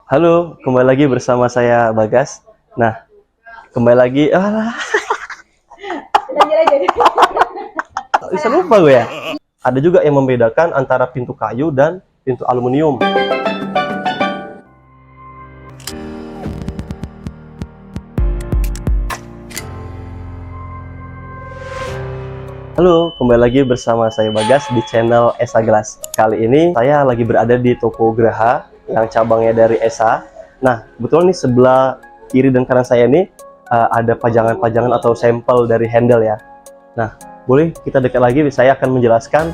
Halo, kembali lagi bersama saya Bagas. Nah, kembali lagi. Lanjut aja deh. Bisa lupa gue ya. Ada juga yang membedakan antara pintu kayu dan pintu aluminium. Halo, kembali lagi bersama saya Bagas di channel Esa Glass. Kali ini saya lagi berada di toko Graha yang cabangnya dari Esa. Nah, kebetulan nih sebelah kiri dan kanan saya ini ada pajangan-pajangan atau sampel dari handle ya. Nah, boleh kita dekat lagi, saya akan menjelaskan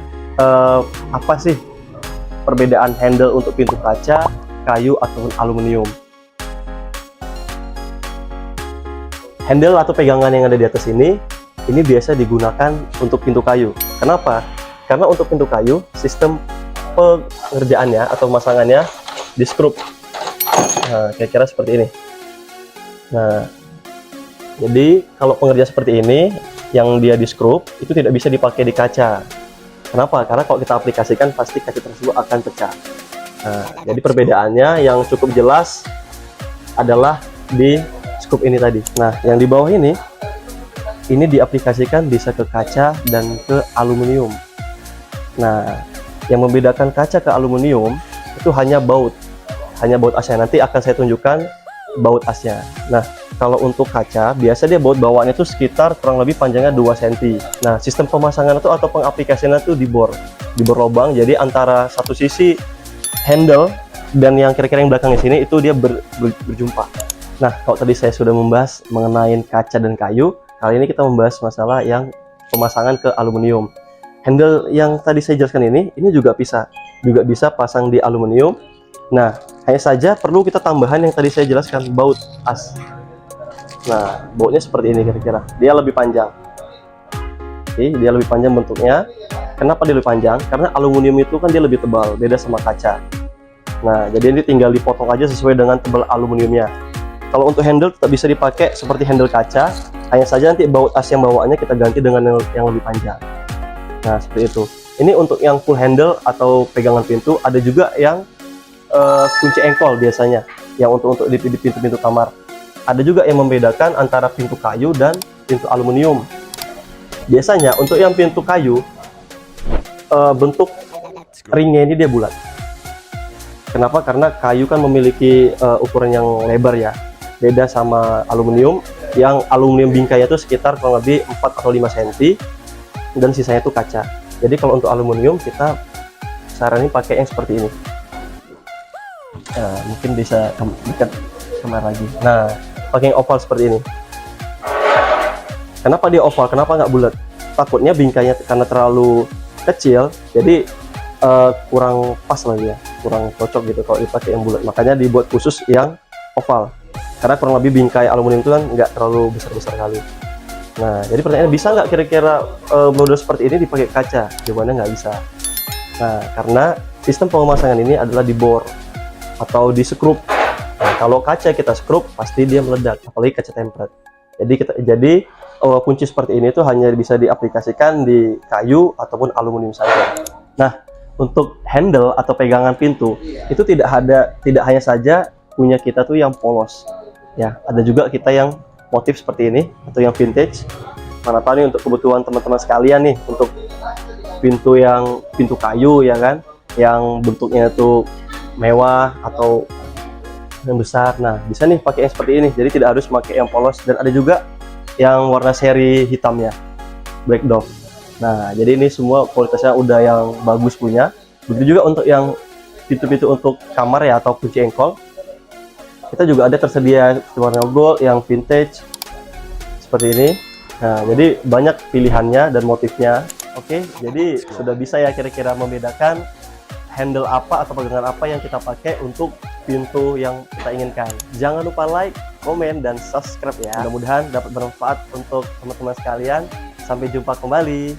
apa sih perbedaan handle untuk pintu kaca, kayu, ataupun aluminium. Handle atau pegangan yang ada di atas ini biasa digunakan untuk pintu kayu. Kenapa? Karena untuk pintu kayu, sistem pengerjaannya atau pemasangannya di skrup. Nah, kira-kira seperti ini. Nah, jadi kalau pengerjaan seperti ini, yang dia di skrup, itu tidak bisa dipakai di kaca. Kenapa? Karena kalau kita aplikasikan, pasti kaca tersebut akan pecah. Nah, jadi perbedaannya yang cukup jelas adalah di skrup ini tadi. Nah, yang di bawah ini diaplikasikan bisa ke kaca dan ke aluminium. Nah, yang membedakan kaca ke aluminium itu hanya baut asnya. Nanti akan saya tunjukkan baut asnya. Nah, kalau untuk kaca, biasa dia baut bawaannya itu sekitar kurang lebih panjangnya 2 cm. Nah, sistem pemasangan itu atau pengaplikasiannya itu dibor lubang. Jadi antara satu sisi handle dan yang kira-kira yang belakang di sini itu dia berjumpa. Nah, kalau tadi saya sudah membahas mengenai kaca dan kayu, kali ini kita membahas masalah yang pemasangan ke aluminium. Handle yang tadi saya jelaskan ini juga bisa pasang di aluminium. Nah, hanya saja perlu kita tambahan yang tadi saya jelaskan, baut as. Nah, bautnya seperti ini kira-kira. Dia lebih panjang. Oke, dia lebih panjang bentuknya. Kenapa dia lebih panjang? Karena aluminium itu kan dia lebih tebal, beda sama kaca. Nah, jadi ini tinggal dipotong aja sesuai dengan tebal aluminiumnya. Kalau untuk handle tetap bisa dipakai seperti handle kaca, hanya saja nanti baut as yang bawaannya kita ganti dengan yang lebih panjang. Nah, seperti itu. Ini untuk yang full handle atau pegangan pintu. Ada juga yang kunci engkol biasanya, yang untuk di pintu-pintu kamar. Ada juga yang membedakan antara pintu kayu dan pintu aluminium. Biasanya untuk yang pintu kayu, bentuk ringnya ini dia bulat. Kenapa? Karena kayu kan memiliki ukuran yang lebar ya. Beda sama aluminium, yang aluminium bingkainya itu sekitar kurang lebih 4 atau 5 cm dan sisanya itu kaca. Jadi kalau untuk aluminium kita saranin pakai yang seperti ini. Nah, mungkin bisa dekat kamera lagi. Nah, pakai yang oval seperti ini. Kenapa dia oval? Kenapa nggak bulat? Takutnya bingkainya karena terlalu kecil, jadi kurang pas lagi ya, kurang cocok gitu kalau dipakai yang bulat. Makanya dibuat khusus yang oval. Karena kurang lebih bingkai aluminium itu kan nggak terlalu besar-besar kali. Nah, jadi pertanyaannya, bisa nggak kira-kira model seperti ini dipakai kaca? Jawabannya nggak bisa. Nah, karena sistem pemasangan ini adalah di bor atau di skrup. Nah, kalau kaca kita skrup, pasti dia meledak, apalagi kaca tempered. Jadi kunci seperti ini tuh hanya bisa diaplikasikan di kayu ataupun aluminium saja. Nah, untuk handle atau pegangan pintu itu tidak hanya saja punya kita tuh yang polos. Ya, ada juga kita yang motif seperti ini atau yang vintage. Mana tahu nih untuk kebutuhan teman-teman sekalian nih, untuk pintu kayu ya kan, yang bentuknya itu mewah atau yang besar. Nah, bisa nih pakai yang seperti ini. Jadi tidak harus pakai yang polos, dan ada juga yang warna seri hitam ya, black dog. Nah, jadi ini semua kualitasnya udah yang bagus punya. Begitu juga untuk yang pintu-pintu untuk kamar ya atau kunci engkol. Kita juga ada tersedia warna gold, yang vintage seperti ini. Nah, jadi banyak pilihannya dan motifnya. Oke, jadi sudah bisa ya kira-kira membedakan handle apa atau pegangan apa yang kita pakai untuk pintu yang kita inginkan. Jangan lupa like, komen, dan subscribe ya. Mudah-mudahan dapat bermanfaat untuk teman-teman sekalian. Sampai jumpa kembali.